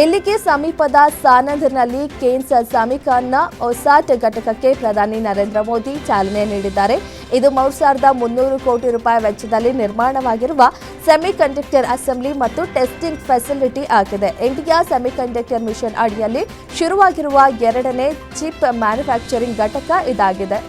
ಇಲ್ಲಿಗೆ ಸಮೀಪದ ಸಾನಂದ್ನಲ್ಲಿ ಕೇನ್ಸ್ ಸೆಮಿಕಾನ್ನ ಒಸಾಟ್ ಘಟಕಕ್ಕೆ ಪ್ರಧಾನಿ ನರೇಂದ್ರ ಮೋದಿ ಚಾಲನೆ ನೀಡಿದ್ದಾರೆ. ಇದು 3,300 ಕೋಟಿ ರೂಪಾಯಿ ವೆಚ್ಚದಲ್ಲಿ ನಿರ್ಮಾಣವಾಗಿರುವ ಸೆಮಿಕಂಡಕ್ಟರ್ ಅಸೆಂಬ್ಲಿ ಮತ್ತು ಟೆಸ್ಟಿಂಗ್ ಫೆಸಿಲಿಟಿ ಆಗಿದೆ. ಇಂಡಿಯಾ ಸೆಮಿಕಂಡಕ್ಟರ್ ಮಿಷನ್ ಅಡಿಯಲ್ಲಿ ಶುರುವಾಗಿರುವ 2ನೇ ಚಿಪ್ ಮ್ಯಾನುಫ್ಯಾಕ್ಚರಿಂಗ್ ಘಟಕ ಇದಾಗಿದೆ.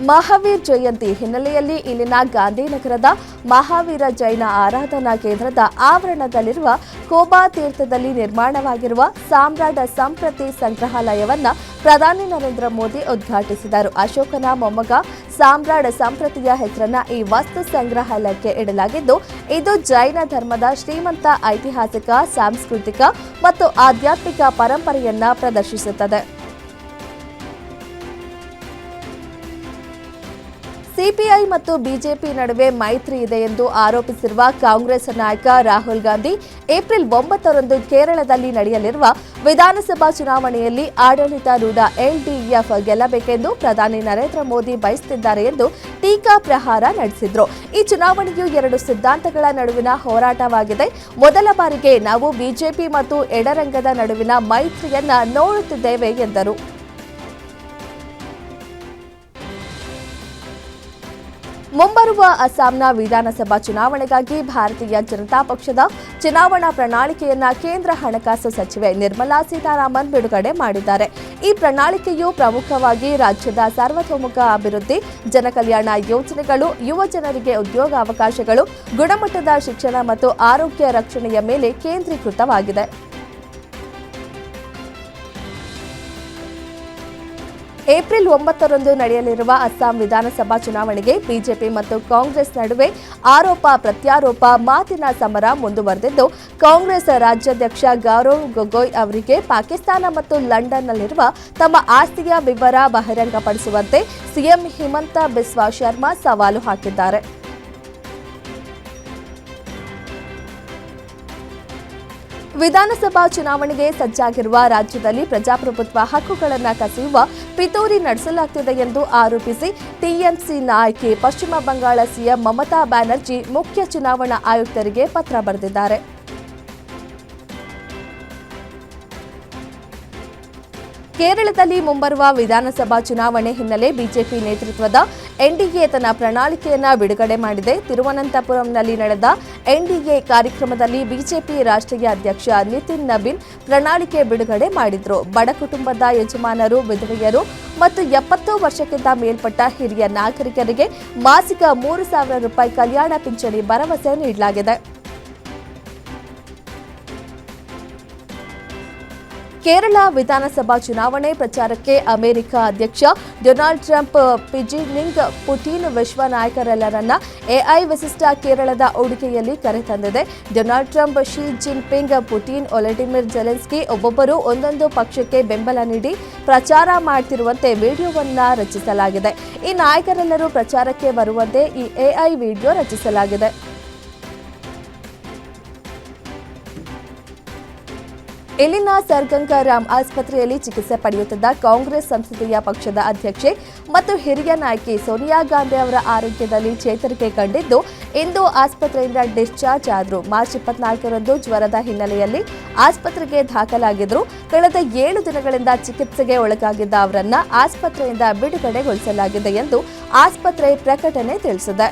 ಮಹಾವೀರ್ ಜಯಂತಿ ಹಿನ್ನೆಲೆಯಲ್ಲಿ ಇಲ್ಲಿನ ಗಾಂಧಿನಗರದ ಮಹಾವೀರ ಜೈನ ಆರಾಧನಾ ಕೇಂದ್ರದ ಆವರಣದಲ್ಲಿರುವ ಕೋಬಾ ತೀರ್ಥದಲ್ಲಿ ನಿರ್ಮಾಣವಾಗಿರುವ ಸಾಮ್ರಾಟ್ ಸಂಪ್ರತಿ ಸಂಗ್ರಹಾಲಯವನ್ನು ಪ್ರಧಾನಿ ನರೇಂದ್ರ ಮೋದಿ ಉದ್ಘಾಟಿಸಿದರು. ಅಶೋಕನ ಮೊಮ್ಮಗ ಸಾಮ್ರಾಟ್ ಸಂಪ್ರತಿಯ ಹೆಸರನ್ನ ಈ ವಸ್ತು ಸಂಗ್ರಹಾಲಯಕ್ಕೆ ಇಡಲಾಗಿದ್ದು, ಇದು ಜೈನ ಧರ್ಮದ ಶ್ರೀಮಂತ ಐತಿಹಾಸಿಕ, ಸಾಂಸ್ಕೃತಿಕ ಮತ್ತು ಆಧ್ಯಾತ್ಮಿಕ ಪರಂಪರೆಯನ್ನ ಪ್ರದರ್ಶಿಸುತ್ತದೆ. ಸಿಪಿಐ ಮತ್ತು ಬಿಜೆಪಿ ನಡುವೆ ಮೈತ್ರಿ ಇದೆ ಎಂದು ಆರೋಪಿಸಿರುವ ಕಾಂಗ್ರೆಸ್ ನಾಯಕ ರಾಹುಲ್ ಗಾಂಧಿ ಏಪ್ರಿಲ್ 9ರಂದು ಕೇರಳದಲ್ಲಿ ನಡೆಯಲಿರುವ ವಿಧಾನಸಭಾ ಚುನಾವಣೆಯಲ್ಲಿ ಆಡಳಿತಾರೂಢ ಎಲ್ಡಿಎಫ್ ಗೆಲ್ಲಬೇಕೆಂದು ಪ್ರಧಾನಿ ನರೇಂದ್ರ ಮೋದಿ ಬಯಸುತ್ತಿದ್ದಾರೆ ಎಂದು ಟೀಕಾಪ್ರಹಾರ ನಡೆಸಿದರು. ಈ ಚುನಾವಣೆಯು 2 ಸಿದ್ಧಾಂತಗಳ ನಡುವಿನ ಹೋರಾಟವಾಗಿದೆ. ಮೊದಲ ಬಾರಿಗೆ ನಾವು ಬಿಜೆಪಿ ಮತ್ತು ಎಡರಂಗದ ನಡುವಿನ ಮೈತ್ರಿಯನ್ನ ನೋಡುತ್ತಿದ್ದೇವೆ ಎಂದರು. ಮುಂಬರುವ ಅಸ್ಸಾಂನ ವಿಧಾನಸಭಾ ಚುನಾವಣೆಗಾಗಿ ಭಾರತೀಯ ಜನತಾ ಪಕ್ಷದ ಚುನಾವಣಾ ಪ್ರಣಾಳಿಕೆಯನ್ನ ಕೇಂದ್ರ ಹಣಕಾಸು ಸಚಿವೆ ನಿರ್ಮಲಾ ಸೀತಾರಾಮನ್ ಬಿಡುಗಡೆ ಮಾಡಿದ್ದಾರೆ. ಈ ಪ್ರಣಾಳಿಕೆಯು ಪ್ರಮುಖವಾಗಿ ರಾಜ್ಯದ ಸರ್ವತೋಮುಖ ಅಭಿವೃದ್ಧಿ, ಜನಕಲ್ಯಾಣ ಯೋಜನೆಗಳು, ಯುವ ಜನರಿಗೆ ಉದ್ಯೋಗಾವಕಾಶಗಳು, ಗುಣಮಟ್ಟದ ಶಿಕ್ಷಣ ಮತ್ತು ಆರೋಗ್ಯ ರಕ್ಷಣೆಯ ಮೇಲೆ ಕೇಂದ್ರೀಕೃತವಾಗಿದೆ. ಏಪ್ರಿಲ್ 9ರಂದು ನಡೆಯಲಿರುವ ಅಸ್ಸಾಂ ವಿಧಾನಸಭಾ ಚುನಾವಣೆಗೆ ಬಿಜೆಪಿ ಮತ್ತು ಕಾಂಗ್ರೆಸ್ ನಡುವೆ ಆರೋಪ ಪ್ರತ್ಯಾರೋಪ ಮಾತಿನ ಸಮರ ಮುಂದುವರೆದಿದ್ದು, ಕಾಂಗ್ರೆಸ್ ರಾಜ್ಯಾಧ್ಯಕ್ಷ ಗೌರವ್ ಗೊಗೊಯ್ ಅವರಿಗೆ ಪಾಕಿಸ್ತಾನ ಮತ್ತು ಲಂಡನ್ನಲ್ಲಿರುವ ತಮ್ಮ ಆಸ್ತಿಯ ವಿವರ ಬಹಿರಂಗಪಡಿಸುವಂತೆ ಸಿಎಂ ಹಿಮಂತ ಬಿಸ್ವಾ ಶರ್ಮಾ ಸವಾಲು ಹಾಕಿದ್ದಾರೆ. ವಿಧಾನಸಭಾ ಚುನಾವಣೆಗೆ ಸಜ್ಜಾಗಿರುವ ರಾಜ್ಯದಲ್ಲಿ ಪ್ರಜಾಪ್ರಭುತ್ವ ಹಕ್ಕುಗಳನ್ನು ಕಸಿಯುವ ಪಿತೂರಿ ನಡೆಸಲಾಗುತ್ತಿದೆ ಎಂದು ಆರೋಪಿಸಿ ಟಿಎಂಸಿ ನಾಯಕಿ ಪಶ್ಚಿಮ ಬಂಗಾಳ ಸಿಎಂ ಮಮತಾ ಬ್ಯಾನರ್ಜಿ ಮುಖ್ಯ ಚುನಾವಣಾ ಆಯುಕ್ತರಿಗೆ ಪತ್ರ ಬರೆದಿದ್ದಾರೆ. ಕೇರಳದಲ್ಲಿ ಮುಂಬರುವ ವಿಧಾನಸಭಾ ಚುನಾವಣೆ ಹಿನ್ನೆಲೆ ಬಿಜೆಪಿ ನೇತೃತ್ವದ ಎನ್ಡಿಎ ತನ್ನ ಪ್ರಣಾಳಿಕೆಯನ್ನ ಬಿಡುಗಡೆ ಮಾಡಿದೆ. ತಿರುವನಂತಪುರಂನಲ್ಲಿ ನಡೆದ ಎನ್ಡಿಎ ಕಾರ್ಯಕ್ರಮದಲ್ಲಿ ಬಿಜೆಪಿ ರಾಷ್ಟ್ರೀಯ ಅಧ್ಯಕ್ಷ ನಿತಿನ್ ನಬೀನ್ ಪ್ರಣಾಳಿಕೆ ಬಿಡುಗಡೆ ಮಾಡಿದ್ರು. ಬಡ ಕುಟುಂಬದ ಯಜಮಾನರು, ವಿಧವೆಯರು ಮತ್ತು 70 ವರ್ಷಕ್ಕಿಂತ ಮೇಲ್ಪಟ್ಟ ಹಿರಿಯ ನಾಗರಿಕರಿಗೆ ಮಾಸಿಕ 3,000 ರೂಪಾಯಿ ಕಲ್ಯಾಣ ಪಿಂಚಣಿ ಭರವಸೆ ನೀಡಲಾಗಿದೆ. ಕೇರಳ ವಿಧಾನಸಭಾ ಚುನಾವಣೆ ಪ್ರಚಾರಕ್ಕೆ ಅಮೆರಿಕ ಅಧ್ಯಕ್ಷ ಡೊನಾಲ್ಡ್ ಟ್ರಂಪ್ ಪಿಜಿನಿಂಗ್ ಪುಟಿನ್ ವಿಶ್ವ ನಾಯಕರೆಲ್ಲರನ್ನ ಎಐ ವಿಶಿಷ್ಟ ಕೇರಳದ ಉಡುಗೆಯಲ್ಲಿ ಕರೆತಂದಿದೆ. Donald Trump, Xi Jinping, Putin, Volodymyr Zelensky ಒಬ್ಬೊಬ್ಬರು ಒಂದೊಂದು ಪಕ್ಷಕ್ಕೆ ಬೆಂಬಲ ನೀಡಿ ಪ್ರಚಾರ ಮಾಡುತ್ತಿರುವಂತೆ ವಿಡಿಯೋವನ್ನ ರಚಿಸಲಾಗಿದೆ. ಈ ನಾಯಕರೆಲ್ಲರೂ ಪ್ರಚಾರಕ್ಕೆ ಬರುವಂತೆ ಈ ಎಐ ವಿಡಿಯೋ ರಚಿಸಲಾಗಿದೆ. ಇಲ್ಲಿನ ಸರ್ ಗಂಗಾರಾಮ್ ಆಸ್ಪತ್ರೆಯಲ್ಲಿ ಚಿಕಿತ್ಸೆ ಪಡೆಯುತ್ತಿದ್ದ ಕಾಂಗ್ರೆಸ್ ಸಂಸದೀಯ ಪಕ್ಷದ ಅಧ್ಯಕ್ಷೆ ಮತ್ತು ಹಿರಿಯ ನಾಯಕಿ ಸೋನಿಯಾ ಗಾಂಧಿ ಅವರ ಆರೋಗ್ಯದಲ್ಲಿ ಚೇತರಿಕೆ ಕಂಡಿದ್ದು, ಇಂದು ಆಸ್ಪತ್ರೆಯಿಂದ ಡಿಸ್ಚಾರ್ಜ್ ಆದರು. ಮಾರ್ಚ್ 24ರಂದು ಜ್ವರದ ಹಿನ್ನೆಲೆಯಲ್ಲಿ ಆಸ್ಪತ್ರೆಗೆ ದಾಖಲಾಗಿದ್ದರು. ಕಳೆದ 7 ದಿನಗಳಿಂದ ಚಿಕಿತ್ಸೆಗೆ ಒಳಗಾಗಿದ್ದ ಅವರನ್ನ ಆಸ್ಪತ್ರೆಯಿಂದ ಬಿಡುಗಡೆಗೊಳಿಸಲಾಗಿದೆ ಎಂದು ಆಸ್ಪತ್ರೆ ಪ್ರಕಟಣೆ ತಿಳಿಸಿದೆ.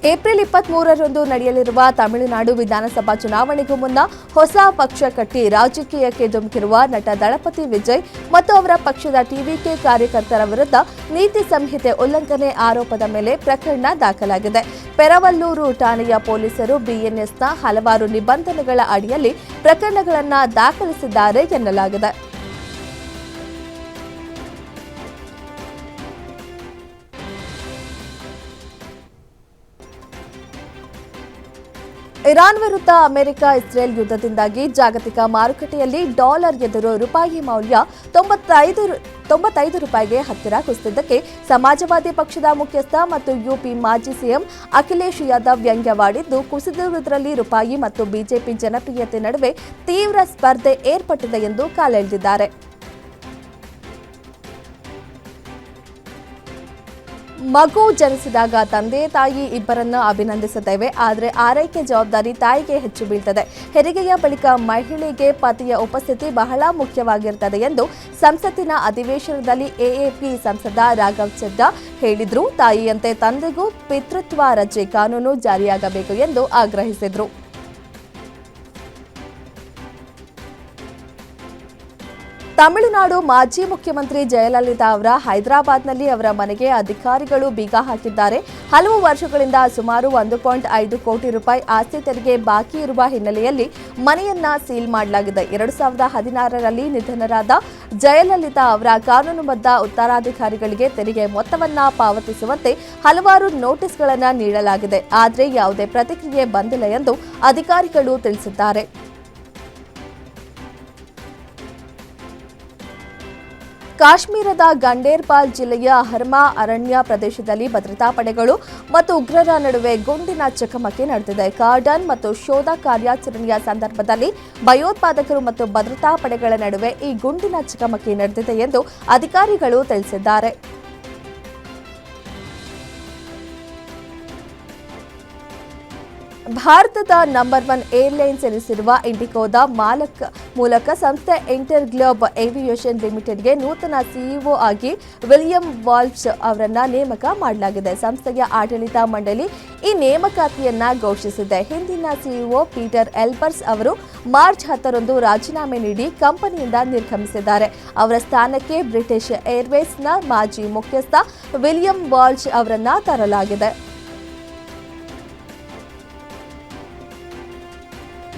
ಏಪ್ರಿಲ್ 23ರಂದು ನಡೆಯಲಿರುವ ತಮಿಳುನಾಡು ವಿಧಾನಸಭಾ ಚುನಾವಣೆಗೂ ಮುನ್ನ ಹೊಸ ಪಕ್ಷ ಕಟ್ಟಿ ರಾಜಕೀಯಕ್ಕೆ ಧುಮುಕಿರುವ ನಟ ದಳಪತಿ ವಿಜಯ್ ಮತ್ತು ಅವರ ಪಕ್ಷದ ಟಿವಿಕೆ ಕಾರ್ಯಕರ್ತರ ವಿರುದ್ಧ ನೀತಿ ಸಂಹಿತೆ ಉಲ್ಲಂಘನೆ ಆರೋಪದ ಮೇಲೆ ಪ್ರಕರಣ ದಾಖಲಾಗಿದೆ. ಪೆರವಲ್ಲೂರು ಠಾಣೆಯ ಪೊಲೀಸರು ಬಿಎನ್ಎಸ್ನ ಹಲವಾರು ನಿಬಂಧನೆಗಳ ಅಡಿಯಲ್ಲಿ ಪ್ರಕರಣಗಳನ್ನು ದಾಖಲಿಸಿದ್ದಾರೆ ಎನ್ನಲಾಗಿದೆ. ಇರಾನ್ ವಿರುದ್ಧ ಅಮೆರಿಕ ಇಸ್ರೇಲ್ ಯುದ್ಧದಿಂದಾಗಿ ಜಾಗತಿಕ ಮಾರುಕಟ್ಟೆಯಲ್ಲಿ ಡಾಲರ್ ಎದುರು ರೂಪಾಯಿ ಮೌಲ್ಯ 95 ರೂಪಾಯಿಗೆ ಹತ್ತಿರ ಕುಸಿದಿದ್ದಕ್ಕೆ ಸಮಾಜವಾದಿ ಪಕ್ಷದ ಮುಖ್ಯಸ್ಥ ಮತ್ತು ಯುಪಿ ಮಾಜಿ ಸಿಎಂ ಅಖಿಲೇಶ್ ಯಾದವ್ ವ್ಯಂಗ್ಯವಾಡಿದ್ದು, ಕುಸಿದಿರುವುದರಲ್ಲಿ ರೂಪಾಯಿ ಮತ್ತು ಬಿಜೆಪಿ ಜನಪ್ರಿಯತೆ ನಡುವೆ ತೀವ್ರ ಸ್ಪರ್ಧೆ ಏರ್ಪಟ್ಟಿದೆ ಎಂದು ಕಾಲೆಳೆದಿದ್ದಾರೆ. ಮಗು ಜನಿಸಿದಾಗ ತಂದೆ ತಾಯಿ ಇಬ್ಬರನ್ನ ಅಭಿನಂದಿಸುತ್ತೇವೆ. ಆದರೆ ಆರೈಕೆ ಜವಾಬ್ದಾರಿ ತಾಯಿಗೆ ಹೆಚ್ಚು ಬೀಳ್ತದೆ. ಹೆರಿಗೆಯ ಬಳಿಕ ಮಹಿಳೆಗೆ ಪತಿಯ ಉಪಸ್ಥಿತಿ ಬಹಳ ಮುಖ್ಯವಾಗಿರುತ್ತದೆ ಎಂದು ಸಂಸತ್ತಿನ ಅಧಿವೇಶನದಲ್ಲಿ ಎಎಪಿ ಸಂಸದ ರಾಘವ್ ಚಡ್ಡಾ ಹೇಳಿದ್ರು. ತಾಯಿಯಂತೆ ತಂದೆಗೂ ಪಿತೃತ್ವ ರಜೆ ಕಾನೂನು ಜಾರಿಯಾಗಬೇಕು ಎಂದು ಆಗ್ರಹಿಸಿದ್ರು. ತಮಿಳುನಾಡು ಮಾಜಿ ಮುಖ್ಯಮಂತ್ರಿ ಜಯಲಲಿತಾ ಅವರ ಹೈದರಾಬಾದ್ನಲ್ಲಿ ಅವರ ಮನೆಗೆ ಅಧಿಕಾರಿಗಳು ಬೀಗ ಹಾಕಿದ್ದಾರೆ. ಹಲವು ವರ್ಷಗಳಿಂದ ಸುಮಾರು 1.5 ಕೋಟಿ ರೂಪಾಯಿ ಆಸ್ತಿ ತೆರಿಗೆ ಬಾಕಿ ಇರುವ ಹಿನ್ನೆಲೆಯಲ್ಲಿ ಮನೆಯನ್ನ ಸೀಲ್ ಮಾಡಲಾಗಿದೆ. 2016ರಲ್ಲಿ ನಿಧನರಾದ ಜಯಲಲಿತಾ ಅವರ ಕಾನೂನುಬದ್ಧ ಉತ್ತರಾಧಿಕಾರಿಗಳಿಗೆ ತೆರಿಗೆ ಮೊತ್ತವನ್ನ ಪಾವತಿಸುವಂತೆ ಹಲವಾರು ನೋಟಿಸ್ಗಳನ್ನು ನೀಡಲಾಗಿದೆ. ಆದರೆ ಯಾವುದೇ ಪ್ರತಿಕ್ರಿಯೆ ಬಂದಿಲ್ಲ ಎಂದು ಅಧಿಕಾರಿಗಳು ತಿಳಿಸಿದ್ದಾರೆ. ಕಾಶ್ಮೀರದ ಗಂಡೇರ್ಬಾಲ್ ಜಿಲ್ಲೆಯ ಹರ್ಮಾ ಅರಣ್ಯ ಪ್ರದೇಶದಲ್ಲಿ ಭದ್ರತಾ ಪಡೆಗಳು ಮತ್ತು ಉಗ್ರರ ನಡುವೆ ಗುಂಡಿನ ಚಕಮಕಿ ನಡೆದಿದೆ. ಕಾರ್ಡನ್ ಮತ್ತು ಶೋಧ ಕಾರ್ಯಾಚರಣೆಯ ಸಂದರ್ಭದಲ್ಲಿ ಭಯೋತ್ಪಾದಕರು ಮತ್ತು ಭದ್ರತಾ ಪಡೆಗಳ ನಡುವೆ ಈ ಗುಂಡಿನ ಚಕಮಕಿ ನಡೆದಿದೆ ಎಂದು ಅಧಿಕಾರಿಗಳು ತಿಳಿಸಿದ್ದಾರೆ. ಭಾರತದ ನಂಬರ್ 1 ಏರ್ಲೈನ್ಸ್ ಎನಿಸಿರುವ ಇಂಡಿಗೋದ ಮೂಲಕ ಸಂಸ್ಥೆ ಇಂಟರ್ಗ್ಲೋಬ್ ಏವಿಯೇಷನ್ ಲಿಮಿಟೆಡ್ಗೆ ನೂತನ ಸಿಇಒ ಆಗಿ ವಿಲಿಯಂ ವಾಲ್ಶ್ ಅವರನ್ನ ನೇಮಕ ಮಾಡಲಾಗಿದೆ. ಸಂಸ್ಥೆಯ ಆಡಳಿತ ಮಂಡಳಿ ಈ ನೇಮಕಾತಿಯನ್ನ ಘೋಷಿಸಿದೆ. ಹಿಂದಿನ ಸಿಇಒ ಪೀಟರ್ ಎಲ್ಬರ್ಸ್ ಅವರು ಮಾರ್ಚ್ 10ರಂದು ರಾಜೀನಾಮೆ ನೀಡಿ ಕಂಪನಿಯಿಂದ ನಿರ್ಗಮಿಸಿದ್ದಾರೆ. ಅವರ ಸ್ಥಾನಕ್ಕೆ ಬ್ರಿಟಿಷ್ ಏರ್ವೇಸ್ನ ಮಾಜಿ ಮುಖ್ಯಸ್ಥ ವಿಲಿಯಂ ವಾಲ್ಶ್ ಅವರನ್ನ ತರಲಾಗಿದೆ.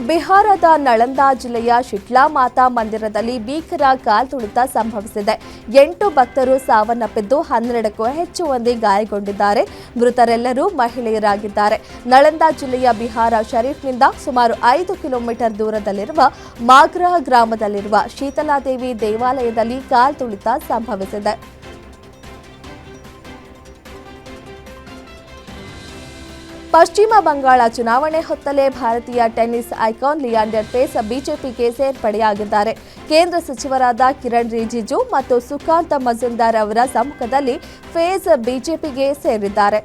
ಬಿಹಾರದ ನಳಂದಾ ಜಿಲ್ಲೆಯ ಶಿಟ್ಲಾ ಮಾತಾ ಮಂದಿರದಲ್ಲಿ ಭೀಕರ ಕಾಲ್ತುಳಿತ ಸಂಭವಿಸಿದೆ. 8 ಭಕ್ತರು ಸಾವನ್ನಪ್ಪಿದ್ದು 12ಕ್ಕೂ ಹೆಚ್ಚು ಮಂದಿ ಗಾಯಗೊಂಡಿದ್ದಾರೆ. ಮೃತರೆಲ್ಲರೂ ಮಹಿಳೆಯರಾಗಿದ್ದಾರೆ. ನಳಂದಾ ಜಿಲ್ಲೆಯ ಬಿಹಾರ ಶರೀಫ್ನಿಂದ ಸುಮಾರು 5 ಕಿಲೋಮೀಟರ್ ದೂರದಲ್ಲಿರುವ ಮಾಗ್ರಾ ಗ್ರಾಮದಲ್ಲಿರುವ ಶೀತಲಾದೇವಿ ದೇವಾಲಯದಲ್ಲಿ ಕಾಲ್ತುಳಿತ ಸಂಭವಿಸಿದೆ. ಪಶ್ಚಿಮ ಬಂಗಾಳ ಚುನಾವಣೆ ಹೊತ್ತಲೇ ಭಾರತೀಯ ಟೆನ್ನಿಸ್ ಐಕಾನ್ ಲಿಯಾಂಡರ್ ಪೇಸ್ ಬಿಜೆಪಿಗೆ ಸೇರ್ಪಡೆಯಾಗಿದ್ದಾರೆ. ಕೇಂದ್ರ ಸಚಿವರಾದ ಕಿರಣ್ ರಿಜಿಜು ಮತ್ತು ಸುಕಾಂತ್ ಮಜುಂದಾರ್ ಅವರ ಸಮ್ಮುಖದಲ್ಲಿ ಪೇಸ್ ಬಿಜೆಪಿಗೆ ಸೇರಿದ್ದಾರೆ.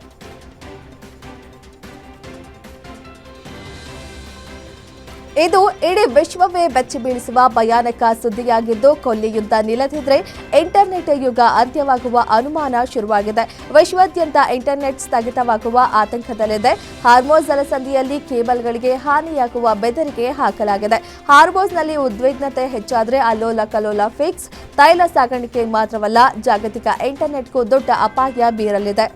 ಇದು ಇಡೀ ವಿಶ್ವವೇ ಬೆಚ್ಚಿ ಬೀಳಿಸುವ ಭಯಾನಕ ಸುದ್ದಿಯಾಗಿದ್ದು, ಕೊಲ್ಲಿ ಯುದ್ಧ ನಿಲ್ಲದಿದ್ರೆ ಇಂಟರ್ನೆಟ್ ಯುಗ ಅಂತ್ಯವಾಗುವ ಅನುಮಾನ ಶುರುವಾಗಿದೆ. ವಿಶ್ವಾದ್ಯಂತ ಇಂಟರ್ನೆಟ್ ಸ್ಥಗಿತವಾಗುವ ಆತಂಕದಲ್ಲಿದೆ. ಹಾರ್ಮೋಸ್ ಜಲಸಂಧಿಯಲ್ಲಿ ಕೇಬಲ್ಗಳಿಗೆ ಹಾನಿಯಾಗುವ ಬೆದರಿಕೆ ಹಾಕಲಾಗಿದೆ. ಹಾರ್ಮೋಸ್ನಲ್ಲಿ ಉದ್ವಿಗ್ನತೆ ಹೆಚ್ಚಾದರೆ ಅಲ್ಲೋಲ ಕಲ್ಲೋಲ ಫಿಕ್ಸ್ ತೈಲ ಸಾಗಾಣಿಕೆ ಮಾತ್ರವಲ್ಲ, ಜಾಗತಿಕ ಇಂಟರ್ನೆಟ್ಗೂ ದೊಡ್ಡ ಅಪಾಯ ಬೀರಲಿದೆ.